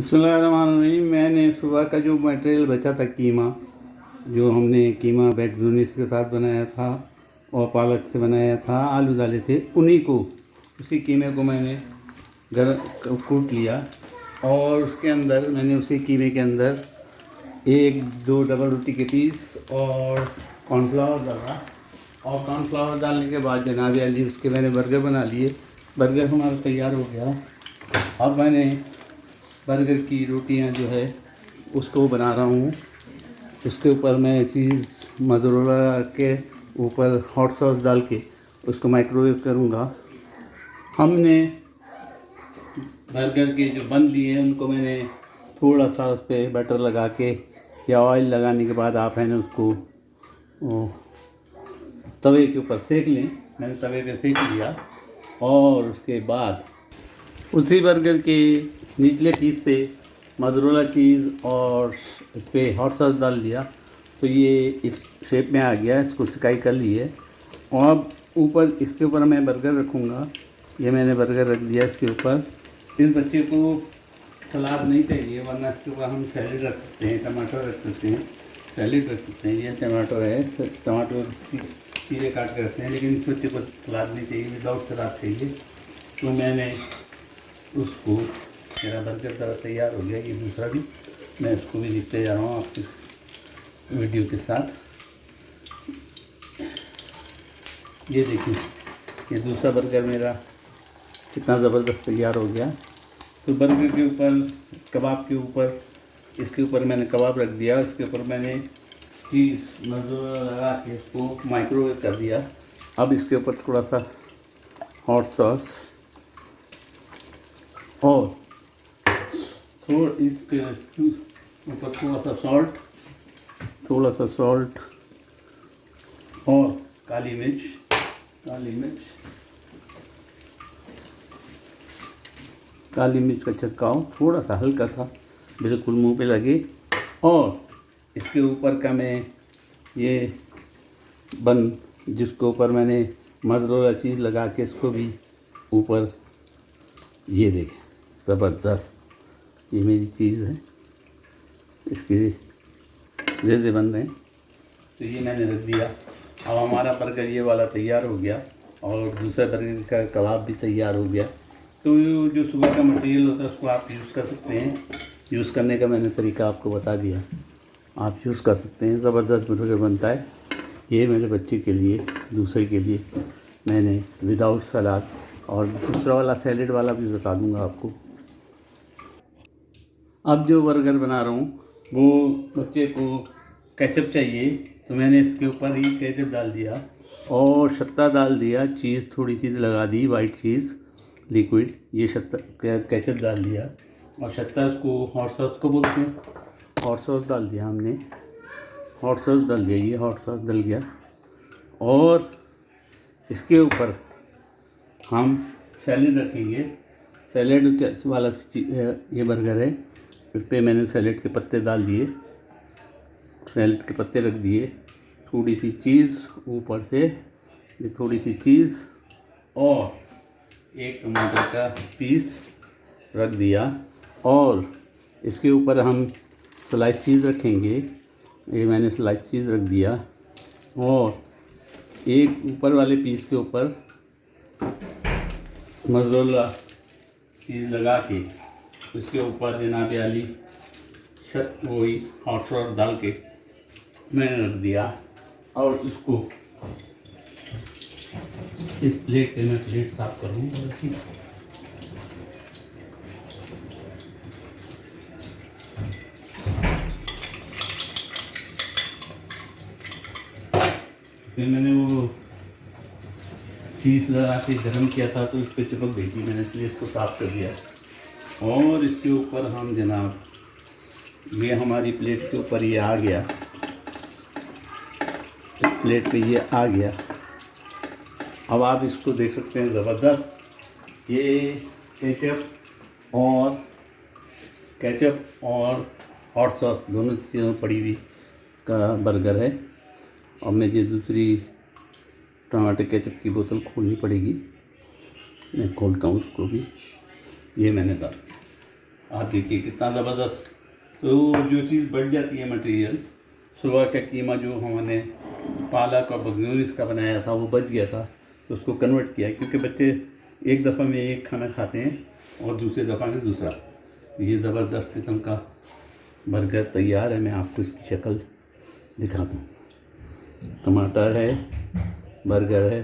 बिस्मिल्लाहिर्रहमानिर्रहीम। मैंने सुबह का जो मटेरियल बचा था कीमा, जो हमने कीमा बैगनूनीस के साथ बनाया था और पालक से बनाया था, आलू दाले से, उसी कीमे को मैंने कूट लिया और उसके अंदर मैंने उसी कीमे के अंदर एक दो डबल रोटी के पीस और कॉर्नफ्लावर डाला। और कॉर्नफ्लावर डालने के बाद जनाब अली उसके मैंने बर्गर बना लिए। बर्गर हमारा तैयार हो गया। अब मैंने बर्गर की रोटियां जो है उसको बना रहा हूँ। इसके ऊपर मैं चीज़ मोज़रेला के ऊपर हॉट सॉस डाल के उसको माइक्रोवेव करूँगा। हमने बर्गर के जो बन लिए हैं उनको मैंने थोड़ा सा उस पर बटर लगा के या ऑयल लगाने के बाद आप है ना उसको तवे के ऊपर सेक लें। मैंने तवे पे सेक लिया और उसके बाद उसी बर्गर के निचले पीस पे मोज़रेला चीज़ और इस पर हॉट सॉस डाल दिया तो ये इस शेप में आ गया। इसको सिकाई कर ली है और अब ऊपर इसके ऊपर मैं बर्गर रखूँगा। ये मैंने बर्गर रख दिया इसके ऊपर। इस बच्चे को सलाद नहीं चाहिए, वरना इसके ऊपर हम सैलेड रख सकते हैं, टमाटर रख सकते हैं, सैलेड रख सकते हैं। ये टमाटर है, टमाटर चीरे काट के रखते हैं, लेकिन इस बच्चे को सलाद नहीं चाहिए, विदाउट सलाद चाहिए। तो मैंने उसको, मेरा बर्गर तैयार हो गया। ये दूसरा भी मैं इसको भी दिखते जा रहा हूँ आपकी वीडियो के साथ। ये देखिए, ये दूसरा बर्गर मेरा कितना ज़बरदस्त तैयार हो गया। तो बर्गर के ऊपर, कबाब के ऊपर, इसके ऊपर मैंने कबाब रख दिया। इसके ऊपर मैंने चीज़ मोज़रेला लगा के इसको माइक्रोवेव कर दिया। अब इसके ऊपर थोड़ा सा हॉट सॉस और इसके ऊपर थोड़ा सा सॉल्ट और काली मिर्च का छिड़काव, थोड़ा सा हल्का सा, बिल्कुल मुंह पे लगे। और इसके ऊपर का मैं ये बन, जिसके ऊपर मैंने मोज़रेला चीज़ लगा के इसको भी ऊपर, ये देखें ज़बरदस्त, ये मेरी चीज़ है, इसके रेज़े बन रहे हैं। तो ये मैंने रख दिया। अब हमारा बर्गर ये वाला तैयार हो गया और दूसरा बर्गर का कबाब भी तैयार हो गया। तो जो सुबह का मटेरियल होता है उसको आप यूज़ कर सकते हैं। यूज़ करने का मैंने तरीका आपको बता दिया, आप यूज़ कर सकते हैं। ज़बरदस्त बर्गर बनता है। ये मेरे बच्चे के लिए, दूसरे के लिए मैंने विदाउट सलाद, और दूसरा वाला सैलेड वाला भी बता दूंगा आपको। अब जो बर्गर बना रहा हूँ वो बच्चे को केचप चाहिए, तो मैंने इसके ऊपर ही केचप डाल दिया और शत्ता डाल दिया, चीज़ थोड़ी सी लगा दी, वाइट चीज़ लिक्विड, ये शत्ता केचप डाल दिया। और शत्ता को हॉट सॉस को बोलते हैं। हॉट सॉस डाल दिया हमने, हॉट सॉस डाल दिया, ये हॉट सॉस डल गया। और इसके ऊपर हम सैलेड रखेंगे। सैलेड वाला ये बर्गर है। इस पर मैंने सैलेड के पत्ते डाल दिए, सैलेड के पत्ते रख दिए, थोड़ी सी चीज़ ऊपर से, ये थोड़ी सी चीज़ और एक टमाटर का पीस रख दिया। और इसके ऊपर हम स्लाइस चीज़ रखेंगे। ये मैंने स्लाइस चीज़ रख दिया और एक ऊपर वाले पीस के ऊपर मोज़रेला चीज़ लगा के उसके ऊपर जनाब आली वही हॉट सॉस डाल के मैंने रख दिया। और इसको इस प्लेट पे मैं प्लेट साफ करूँ। फिर मैंने वो चीज़ लगा के गर्म किया था तो इस पर चिपक गई थी, मैंने इसलिए इसको साफ़ कर दिया। और इसके ऊपर हम जनाब, ये हमारी प्लेट के ऊपर ये आ गया, इस प्लेट पे ये आ गया। अब आप इसको देख सकते हैं, ज़बरदस्त ये केचप और हॉट सॉस दोनों चीज़ों पड़ी हुई का बर्गर है। और मुझे दूसरी टमाटर केचप की बोतल खोलनी पड़ेगी, मैं खोलता हूँ उसको भी। ये मैंने डाल, आप देखिए कितना ज़बरदस्त। तो जो चीज़ बढ़ जाती है मटेरियल, सुबह का कीमा जो हमने पालक और बगनूरिस का बनाया था वो बच गया था, तो उसको कन्वर्ट किया, क्योंकि बच्चे एक दफ़ा में एक खाना खाते हैं और दूसरे दफ़ा में दूसरा। ये ज़बरदस्त किस्म का बर्गर तैयार है। मैं आपको इसकी शक्ल दिखा दूँ। टमाटर है, बर्गर है,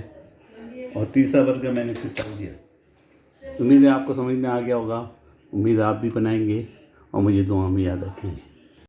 और तीसरा बर्गर मैंने फिर डाल दिया। उम्मीद है आपको समझ में आ गया होगा। उम्मीद है आप भी बनाएंगे और मुझे दुआ में याद रखेंगे।